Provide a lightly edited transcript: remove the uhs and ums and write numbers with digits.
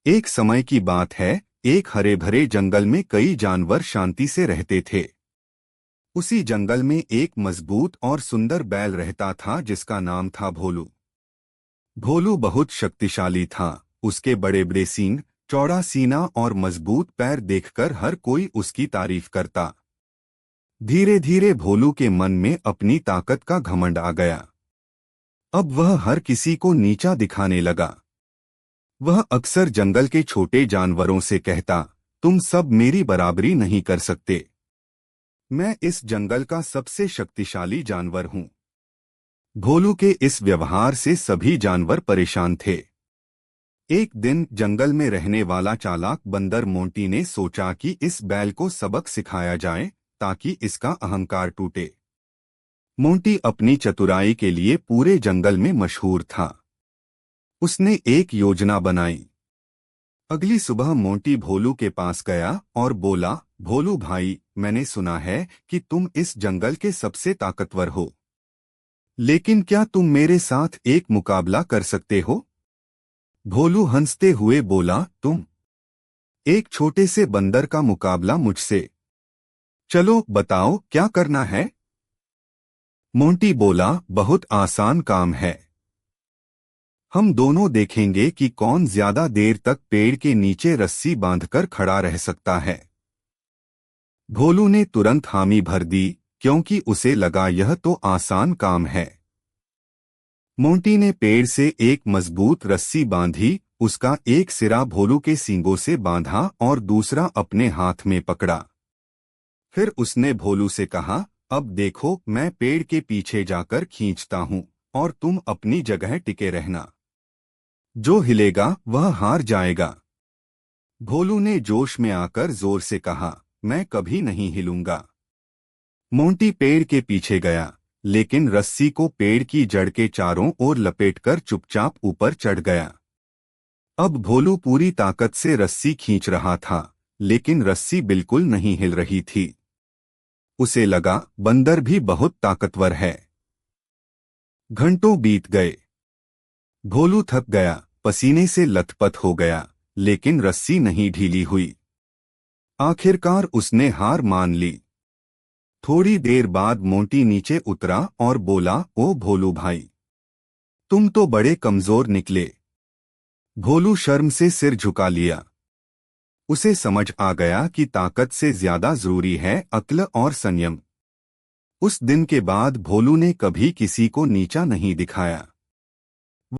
एक समय की बात है, एक हरे भरे जंगल में कई जानवर शांति से रहते थे। उसी जंगल में एक मजबूत और सुंदर बैल रहता था जिसका नाम था भोलू। भोलू बहुत शक्तिशाली था। उसके बड़े बड़े सींग, चौड़ा सीना और मजबूत पैर देखकर हर कोई उसकी तारीफ करता। धीरे धीरे भोलू के मन में अपनी ताकत का घमंड आ गया। अब वह हर किसी को नीचा दिखाने लगा। वह अक्सर जंगल के छोटे जानवरों से कहता, तुम सब मेरी बराबरी नहीं कर सकते। मैं इस जंगल का सबसे शक्तिशाली जानवर हूं। भोलू के इस व्यवहार से सभी जानवर परेशान थे। एक दिन जंगल में रहने वाला चालाक बंदर मोंटी ने सोचा कि इस बैल को सबक सिखाया जाए ताकि इसका अहंकार टूटे। मोंटी अपनी चतुराई के लिए पूरे जंगल में मशहूर था। उसने एक योजना बनाई। अगली सुबह मोंटी भोलू के पास गया और बोला, भोलू भाई, मैंने सुना है कि तुम इस जंगल के सबसे ताकतवर हो, लेकिन क्या तुम मेरे साथ एक मुकाबला कर सकते हो? भोलू हंसते हुए बोला, तुम एक छोटे से बंदर का मुकाबला मुझसे? चलो बताओ क्या करना है। मोंटी बोला, बहुत आसान काम है। हम दोनों देखेंगे कि कौन ज्यादा देर तक पेड़ के नीचे रस्सी बांधकर खड़ा रह सकता है। भोलू ने तुरंत हामी भर दी, क्योंकि उसे लगा यह तो आसान काम है। मोंटी ने पेड़ से एक मजबूत रस्सी बांधी, उसका एक सिरा भोलू के सींगों से बांधा और दूसरा अपने हाथ में पकड़ा। फिर उसने भोलू से कहा, अब देखो, मैं पेड़ के पीछे जाकर खींचता हूं और तुम अपनी जगह टिके रहना। जो हिलेगा वह हार जाएगा। भोलू ने जोश में आकर जोर से कहा, मैं कभी नहीं हिलूंगा। मोंटी पेड़ के पीछे गया, लेकिन रस्सी को पेड़ की जड़ के चारों ओर लपेटकर चुपचाप ऊपर चढ़ गया। अब भोलू पूरी ताकत से रस्सी खींच रहा था, लेकिन रस्सी बिल्कुल नहीं हिल रही थी। उसे लगा बंदर भी बहुत ताकतवर है। घंटों बीत गए। भोलू थक गया, पसीने से लथपथ हो गया, लेकिन रस्सी नहीं ढीली हुई। आखिरकार उसने हार मान ली। थोड़ी देर बाद मोंटी नीचे उतरा और बोला, ओ भोलू भाई, तुम तो बड़े कमजोर निकले। भोलू शर्म से सिर झुका लिया। उसे समझ आ गया कि ताकत से ज्यादा जरूरी है अक्ल और संयम। उस दिन के बाद भोलू ने कभी किसी को नीचा नहीं दिखाया।